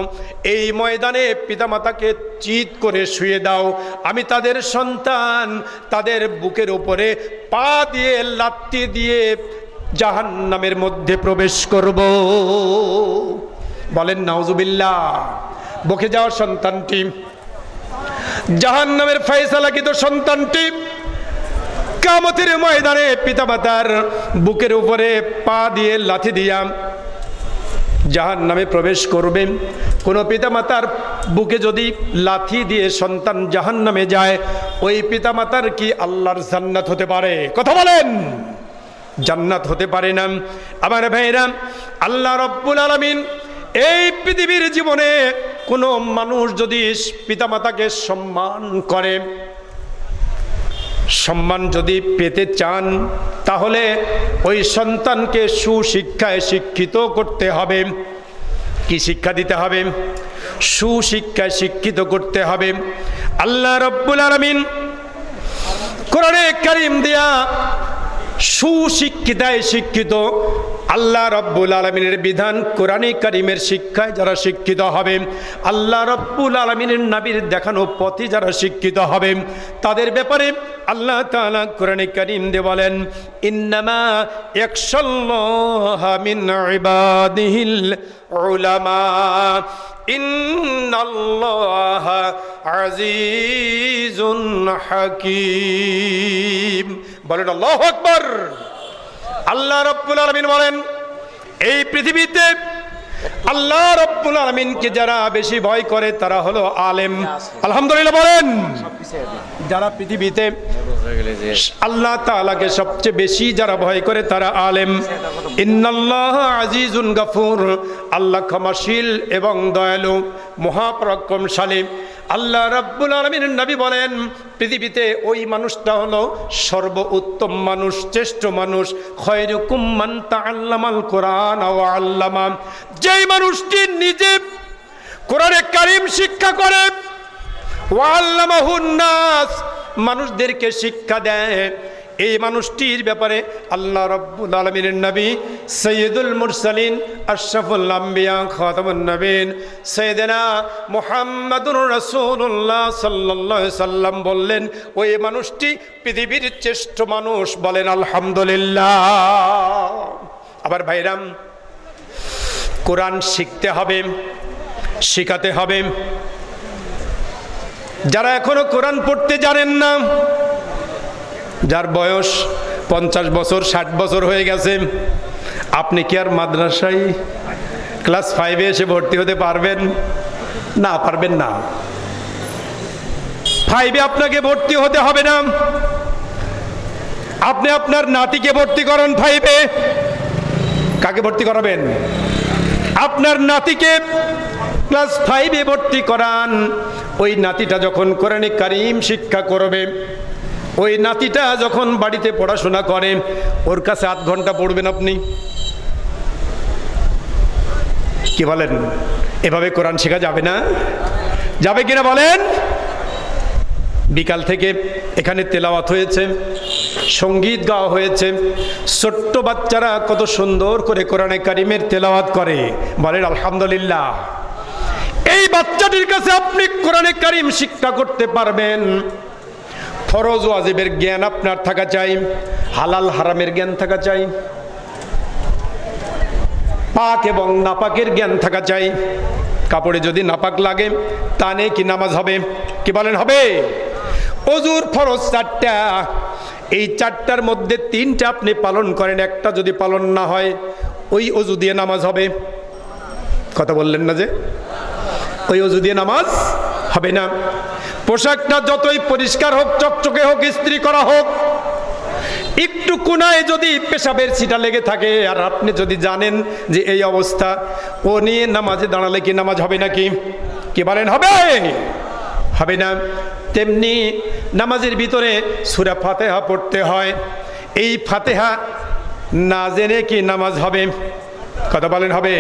Speaker 2: এই ময়দানে পিতামাতাকে চিৎ করে শুয়ে দাও, আমি তাদের সন্তান তাদের বুকের উপরে পা দিয়ে লাথি দিয়ে জাহান্নামের মধ্যে প্রবেশ করব। বলেন নাউজুবিল্লাহ। বকে যাওয়া সন্তানটি, জাহান্নামের ফয়সালাকৃত সন্তানটি কিয়ামতের ময়দানে পিতামাতার বুকের উপরে পা দিয়ে লাথি দিয়া জাহান্নামে প্রবেশ করবে। কোনো পিতামাতার বুকে যদি লাথি দিয়ে সন্তান জাহান্নামে যায়, ওই পিতামাতার কি আল্লাহর জান্নাত হতে পারে? কথা বলেন, জান্নাত হতে পারে না। আমার ভাইরা, আল্লাহ রাব্বুল আলামিন এই পৃথিবীর জীবনে কোনো মানুষ যদি পিতামাতাকে সম্মান করে, সম্মান যদি পেতে চান, তাহলে ওই সন্তানকে সুশিক্ষায় শিক্ষিত করতে হবে। কি শিক্ষা দিতে হবে? সুশিক্ষায় শিক্ষিত করতে হবে। আল্লাহ রাব্বুল আলামিন কোরআনে কারীম দিয়া সুশিক্ষিতায় শিক্ষিত, আল্লাহ রাব্বুল আলামিনের বিধান কোরআনে কারীমের শিক্ষায় যারা শিক্ষিত হবে, আল্লাহ রাব্বুল আলামিনের নবীর দেখানো পথে যারা শিক্ষিত হবে, তাদের ব্যাপারে আল্লাহ তাআলা কোরআনে কারীম দিয়ে বলেন, ইন্নামা ইয়াখশাল্লাহা মিন ইবাদিহিল উলামা ইন্নাল্লাহা আজিজুন হাকীম। বলেন আল্লাহু আকবার। আল্লাহ রাব্বুল আলামিন বলেন, এই পৃথিবীতে আল্লাহ রাব্বুল আলামিনকে যারা বেশি ভয় করে তারা হলো আলেম। আলহামদুলিল্লাহ বলেন। যারা পৃথিবীতে আল্লাহ তাআলাকে সবচেয়ে বেশি যারা ভয় করে তারা আলেম। ইন্নাল্লাহা আজিজুন গাফুর, আল্লাহ ক্ষমাশীল এবং দয়ালু, মহাপরাক্রমশালী। আল্লাহ রাব্বুল আলামিনের নবী বলেন, পৃথিবীতে ওই মানুষটা হলো সর্বোত্তম মানুষ, শ্রেষ্ঠ মানুষ। খায়রুকুম মান তাআল্লামাল কোরআন ওয়া আল্লামা, যেই মানুষটি নিজে কোরআনে কারীম শিক্ষা করে, ওয়া আল্লামাহুন নাস, মানুষদেরকে শিক্ষা দেয়, এই মানুষটির ব্যাপারে আল্লাহ রাব্বুল আলামিনের নবী সাইয়্যিদুল মুরসালিন আশরাফুল আম্বিয়া খাতামুন নবীন সাইয়েদনা মুহাম্মাদুর রাসূলুল্লাহ সাল্লাল্লাহু আলাইহি সাল্লাম বললেন, ওই মানুষটি পৃথিবীর শ্রেষ্ঠ মানুষ। বলেন আলহামদুলিল্লাহ। আবার ভাইরাম, কোরআন শিখতে হবে, শিখাতে হবে। যারা এখনো কোরআন পড়তে জানেন না, যার বয়স 50 বছর 60 বছর হয়ে গেছে, আপনি কি আর মাদ্রাসায় ক্লাস 5-এ এসে ভর্তি হতে পারবেন? না, পারবেন না। 5-এ আপনাকে ভর্তি হতে হবে না। আপনি আপনার নাতিকে ভর্তি করান 5-এ। কাকে ভর্তি করাবেন? আপনার নাতিকে ক্লাস 5-এ ভর্তি করান। ওই নাতিটা যখন কোরআনে কারীম শিক্ষা করবে, ওই নাতিটা যখন বাড়িতে পড়াশোনা করে, ওর কাছে 8 ঘন্টা পড়বেন আপনি। কি বলেন? এভাবে কোরআন শেখা যাবে না? যাবে কিনা বলেন? বিকাল থেকে এখানে তেলাওয়াত হয়েছে, সঙ্গীত গাওয়া হয়েছে, ছোট্ট বাচ্চারা কত সুন্দর করে কোরআনে কারীমের তেলাওয়াত করে। বলেন আলহামদুলিল্লাহ। এই বাচ্চাটির কাছে আপনি কোরআনে কারীম শিক্ষা করতে পারবেন। ফরজ ওয়াজিবের জ্ঞান আপনার থাকা চাই, হালাল হারামের জ্ঞান থাকা চাই, পাক এবং নাপাকের জ্ঞান থাকা চাই। কাপড়ে যদি নাপাক লাগে তা নেই কি নামাজ হবে? কি বলেন হবে? ওযুর ফরজ 4টা, এই 4টার মধ্যে 3টা আপনি পালন করেন, একটা যদি পালন না হয় ওই ওযু দিয়ে নামাজ হবে। কথা বললেন না যে? ওই ওযু দিয়ে নামাজ হবে না। পোশাকটা যতই পরিষ্কার হোক, চকচকে হোক, ইস্ত্রি করা হোক, একটু কোনায় যদি পেশাবের ছিটা লেগে থাকে আর আপনি যদি জানেন যে এই অবস্থা, ও নিয়ে নামাজে দাঁড়ালে কি নামাজ হবে নাকি? কি বলেন, হবে? হবে না। তেমনি নামাজের ভিতরে সূরা ফাতিহা পড়তে হয়। এই ফাতিহা না জেনে কি নামাজ হবে? কথা বলেন, হবে?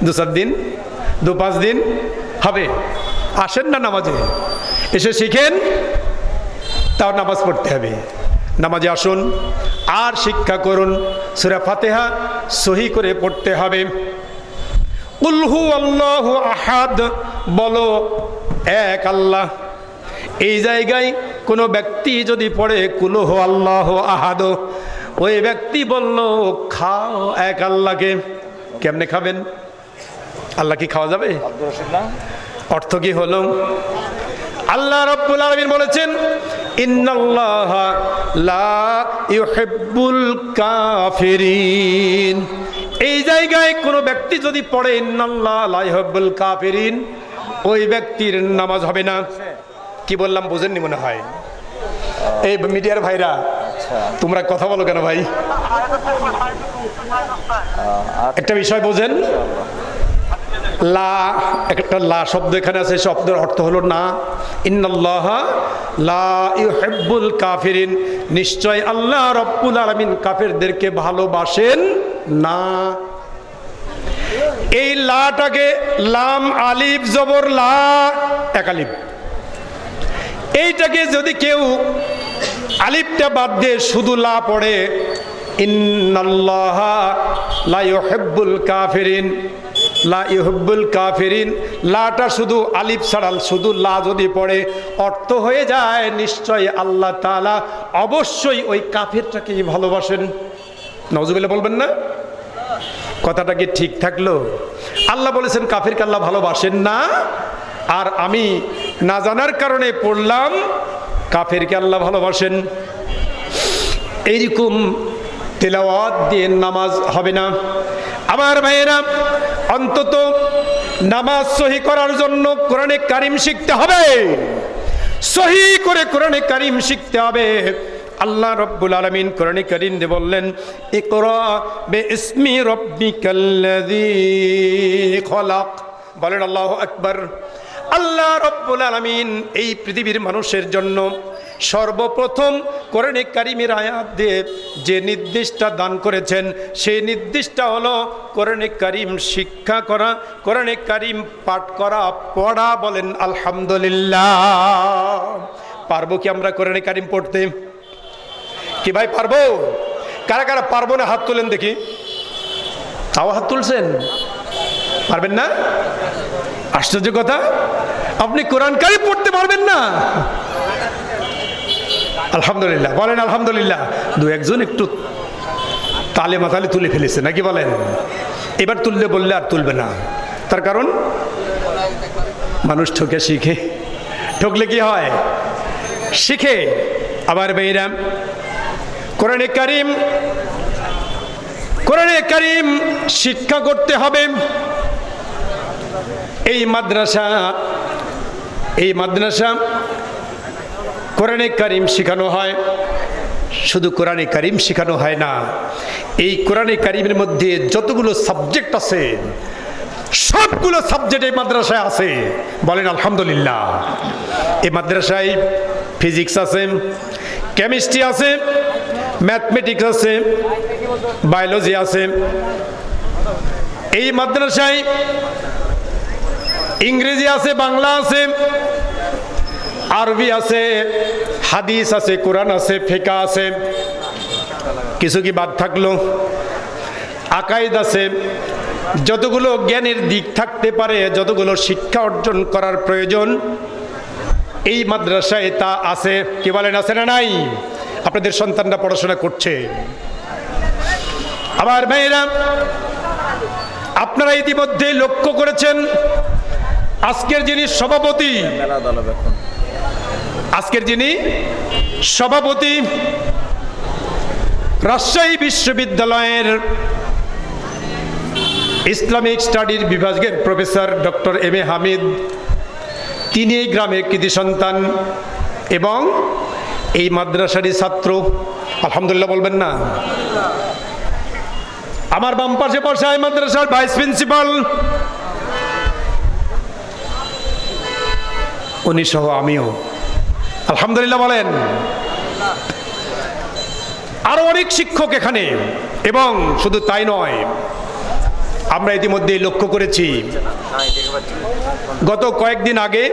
Speaker 2: 2-4 দিন, 2-5 দিন হবে। আসেন না নামাজে, এসে শিখেন, তাও নামাজ পড়তে হবে। নামাজে আসুন আর শিক্ষা করুন। সূরা ফাতিহা সহি করে পড়তে হবে। কুল হু আল্লাহু আহাদ, বলো এক আল্লাহ। এই জায়গায় কোনো ব্যক্তি যদি পড়ে কুল হু আল্লাহু আহাদ, ওই ব্যক্তি বলল খাও এক আল্লাহকে। কেমনে খাবেন? আল্লাহ কি খাওয়া যাবে?
Speaker 3: আব্দুর রশিদ না?
Speaker 2: অর্থ কি হলো? আল্লাহ রাব্বুল আলামিন বলেছেন ইন্নাল্লাহা লা ইউহিব্বুল কাফিরিন। এই জায়গায় কোনো ব্যক্তি যদি পড়ে ইন্নাল্লাহা লা ইউহিব্বুল কাফিরিন, ওই ব্যক্তির নামাজ হবে না। কি বললাম বুঝেননি মনে হয়? এই মিডিয়ার ভাইরা, তোমরা কথা বলো কেন ভাই? একটা বিষয় বোঝেন, লা, একটা লা শব্দ এখানে আছে, শব্দের অর্থ হলো না। ইন্নাল্লাহা লা ইউহিব্বুল কাফিরিন, নিশ্চয় আল্লাহ রাব্বুল আলামিন কাফেরদেরকে ভালোবাসেন না। এই লাটাকে লাম আলিফ জবর লা, এক আলিফ, এইটাকে যদি কেউ আলিফটা বাদ দিয়ে শুধু লা পড়ে, ইন্নাল্লাহা লা ইউহিব্বুল কাফিরিন, লা ইউহিব্বুল কাফিরিন, লাটা শুধু আলিফ ছাড়াল শুধু লা যদি পড়ে, অর্থ হয়ে যায় নিশ্চয় আল্লাহ তাআলা অবশ্যই ওই কাফিরটাকেই ভালোবাসেন। নাউজুবিল্লাহ বলবেন না? কথাটা কি ঠিক থাকলো? আল্লাহ বলেছেন কাফিরকে আল্লাহ ভালোবাসেন না, আর আমি না জানার কারণে পড়লাম কাফিরকে আল্লাহ ভালোবাসেন। এইরকম তেলাওয়াত দিয়ে নামাজ হবে না। আমার ভাইয়েরা, অন্তত নামাজ সহি করার জন্য কোরআনে কারিম শিখতে হবে। সহি করে কোরআনে কারিম শিখতে হবে। আল্লাহ রাব্বুল আলামিন কোরআনে কারিম দিয়ে বললেন ইকরা বিইসমি রাব্বিকাল্লাযী খলাক। বলেন আল্লাহু আকবার। আল্লাহ রাব্বুল আলামিন এই পৃথিবীর মানুষের জন্য সর্বপ্রথম কোরআনে কারিমের আয়াত দিয়ে যে নির্দেশটা দান করেছেন, সেই নির্দেশটা হলো কোরআনে কারিম শিক্ষা করা, কোরআনে কারিম পাঠ করা, পড়া। বলেন আলহামদুলিল্লাহ। পারবো কি আমরা কোরআনে কারিম পড়তে? কি ভাই পারবো? কারা কারা পারবো না হাত তোলেন দেখি। তাও হাত তুলছেন? পারবেন না? আশ্চর্য কথা, আপনি কোরআন কারিম পড়তে পারবেন না? আলহামদুলিল্লাহ, বলেন আলহামদুলিল্লাহ। 2-1 একটু তালে মাতালে তুলে ফেলেছে নাকি বলেন? এবার তুললে বললে আর তুলবে না। তার কারণ মানুষ ঠকে শিখে, ঠকলে কি হয়? শিখে। আবার বেইরাম কোরআনে কারিম শিক্ষা করতে হবে। এই মাদ্রাসা কোরআনে কারিম শেখানো হয়। শুধু কোরআনে কারিম শেখানো হয় না, এই কোরআনে কারিমের মধ্যে যতগুলো সাবজেক্ট আছে সবগুলো সাবজেক্ট এই মাদ্রাসায় আছে। বলেন আলহামদুলিল্লাহ। এই মাদ্রাসায় ফিজিক্স আছে, কেমিস্ট্রি আছে, ম্যাথমেটিক্স আছে, বায়োলজি আছে। এই মাদ্রাসায় ইংরেজি আছে, বাংলা আছে, আরবি আছে, হাদিস আছে, কোরআন আছে, ফিকহ আছে। কিছু কি বাদ থাকলো? আকাইদ আছে। যতগুলো জ্ঞানের দিক থাকতে পারে, যতগুলো শিক্ষা অর্জন করার প্রয়োজন এই মাদ্রাসায় তা আছে। কি বলেন, আছে না নাই? আপনাদের সন্তানরা পড়াশোনা করছে। আবার ভাইরা, আপনারা ইতিমধ্যে লক্ষ্য করেছেন আজকের যিনি সভাপতি রাজশাহী বিশ্ববিদ্যালয়ের ইসলামিক স্টাডির বিভাগের professor doctor M A Hamid, তিনি এই গ্রামের কৃতি সন্তান এবং এই মাদ্রাসারই ছাত্র। আলহামদুলিল্লাহ বলবেন না? আমার বাম পাশে বসা এই মাদ্রাসার ভাইস প্রিন্সিপাল, উনি সহ আমিও। আলহামদুলিল্লাহ বলেন। আরো অনেক শিক্ষক এখানে, এবং শুধু তাই নয়, আমরা ইতিমধ্যে লক্ষ্য করেছি গত কয়েকদিন আগে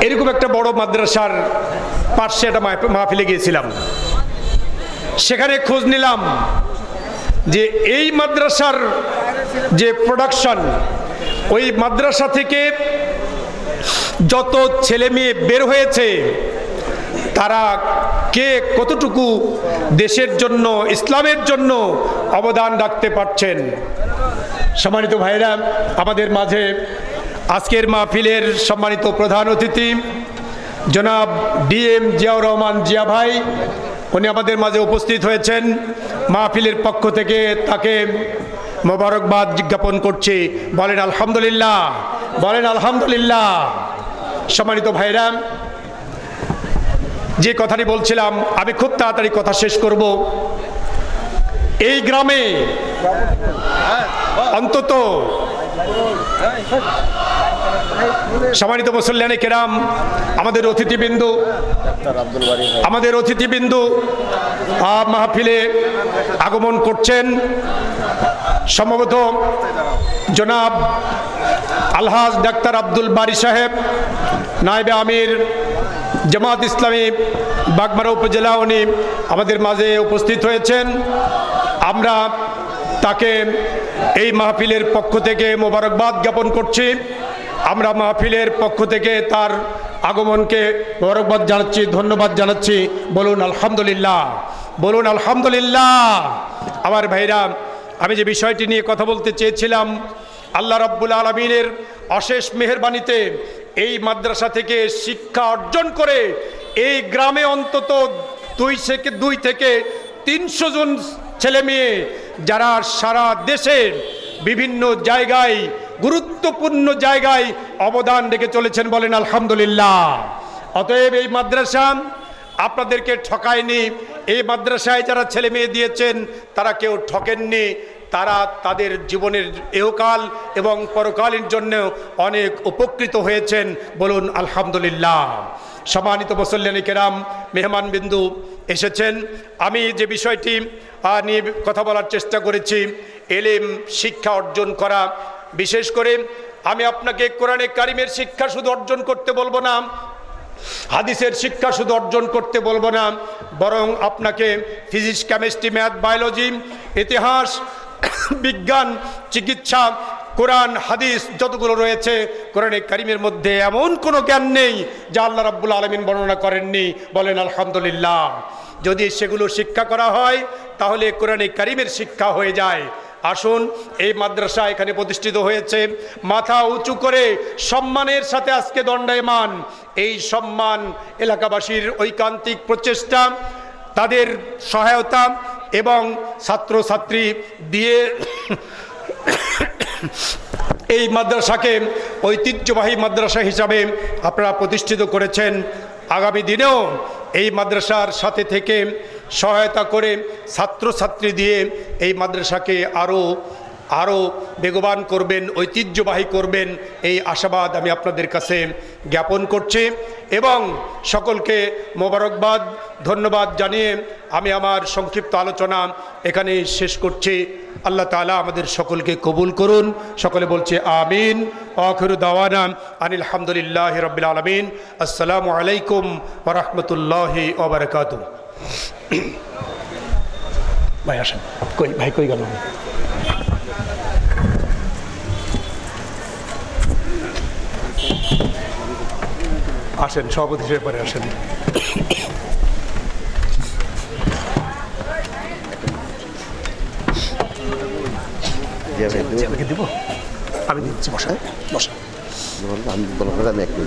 Speaker 2: এরকম একটা বড় মাদ্রাসার পার্শ্বে একটা মাহফিলে গিয়েছিলাম। সেখানে খোঁজ নিলাম যে এই মাদ্রাসার যে প্রোডাকশন, ওই মাদ্রাসা থেকে যত ছেলে মেয়ে বের হয়েছে তারা কে কতটুকু দেশের জন্য, ইসলামের জন্য অবদান রাখতে পারছেন। সম্মানিত ভাইরা, আমাদের মাঝে আজকের মাহফিলের সম্মানিত প্রধান অতিথি জনাব ডিএম জিয়াউর রহমান জিয়া ভাই, উনি আমাদের মাঝে উপস্থিত হয়েছেন। মাহফিলের পক্ষ থেকে তাকে মোবারকবাদ জ্ঞাপন করছি। বলেন আলহামদুলিল্লাহ, বলেন আলহামদুলিল্লাহ। সম্মানিত ভাইরা, যে কথাটি বলছিলাম, আমি খুব তাড়াতাড়ি কথা শেষ করব। এই গ্রামে অন্তত, সম্মানিত মুসল্লিয়ানে কেরাম, আমাদের অতিথিবৃন্দ মাহফিলে আগমন করছেন। সম্ভবত জনাব আলহাজ ডাক্তার আব্দুল বারী সাহেব, নায়েবে আমির জামাত ইসলামী বাগমারা উপজেলা, উনি আমাদের মাঝে উপস্থিত হয়েছেন। আমরা তাকে এই মাহফিলের পক্ষ থেকে মোবারকবাদ জ্ঞাপন করছি। আমরা মাহফিলের পক্ষ থেকে তার আগমনকে মোবারকবাদ জানাচ্ছি, ধন্যবাদ জানাচ্ছি। বলুন আলহামদুলিল্লাহ, বলুন আলহামদুলিল্লাহ। আমার ভাইরা, আমি যে বিষয়টি নিয়ে কথা বলতে চেয়েছিলাম, আল্লাহ রাব্বুল আলামিনের অশেষ মেহেরবানিতে এই মাদ্রাসা থেকে শিক্ষা অর্জন করে এই গ্রামে অন্তত 2 থেকে 300 জন ছেলে মেয়ে, যারা সারা দেশের বিভিন্ন জায়গায়, গুরুত্বপূর্ণ জায়গায় অবদান রেখে চলেছেন। বলেন আলহামদুলিল্লাহ। অতএব এই মাদ্রাসা আপনাদেরকে ঠকায়নি। এই মাদ্রাসায় যারা ছেলে মেয়ে দিয়েছেন তারা কেউ ঠকেননি। তারা তাদের জীবনের ইহকাল এবং পরকালীন জন্য অনেক উপকৃত হয়েছেন। বলুন আলহামদুলিল্লাহ। সম্মানিত মুসল্লিয়ানে কেরাম, মেহমান বিন্দু এসেছেন। আমি যে বিষয়টি নিয়ে কথা বলার চেষ্টা করেছি, এলেম শিক্ষা অর্জন করা। বিশেষ করে আমি আপনাকে কোরআনে কারিমের শিক্ষা শুধু অর্জন করতে বলবো না, হাদিসের শিক্ষা শুধু অর্জন করতে বলবো না, বরং আপনাকে ফিজিক্স, কেমিস্ট্রি, ম্যাথ, বায়োলজি, ইতিহাস, বিজ্ঞান, চিকিৎসা, কোরআন, হাদিস যতগুলো রয়েছে, কোরআনে কারিমের মধ্যে এমন কোনো জ্ঞান নেই যা আল্লাহ রাব্বুল আলামিন বর্ণনা করেননি। বলেন আলহামদুলিল্লাহ। যদি সেগুলো শিক্ষা করা হয় তাহলে কোরআনে কারিমের শিক্ষা হয়ে যায়। আসুন, এই মাদ্রাসা এখানে প্রতিষ্ঠিত হয়েছে, মাথা উঁচু করে সম্মানের সাথে আজকে দণ্ডায়মান। এই সম্মান এলাকাবাসীর ঐকান্তিক প্রচেষ্টা, তাদের সহায়তা এবং ছাত্রছাত্রী দিয়ে এই মাদ্রাসাকে ঐতিহ্যবাহী মাদ্রাসা হিসাবে আপনারা প্রতিষ্ঠিত করেছেন। আগামী দিনেও এই মাদ্রাসার সাথে থেকে সহায়তা করে ছাত্রছাত্রী দিয়ে এই মাদ্রাসাকে আরও বেগবান করবেন, ঐতিহ্যবাহী করবেন, এই আশাবাদ আমি আপনাদের কাছে জ্ঞাপন করছি। এবং সকলকে মোবারকবাদ, ধন্যবাদ জানিয়ে আমি আমার সংক্ষিপ্ত আলোচনা এখানে শেষ করছি। আল্লাহ তাআলা আমাদের সকলকে কবুল করুন। সকলে বলছে আমিন। আখিরু দাওয়ানা আনিল হামদুলিল্লাহি রাব্বিল আলামিন। আসসালামু আলাইকুম ওয়া রাহমাতুল্লাহি ওয়া বারাকাতুহু। ভাই আসেন। ভাই কই গেল? আসেন, সভাপতি হিসেবে পরে আসেন। দিব, আমি দিচ্ছি। বসা বসা।
Speaker 4: আমি বলবো, আমি একটু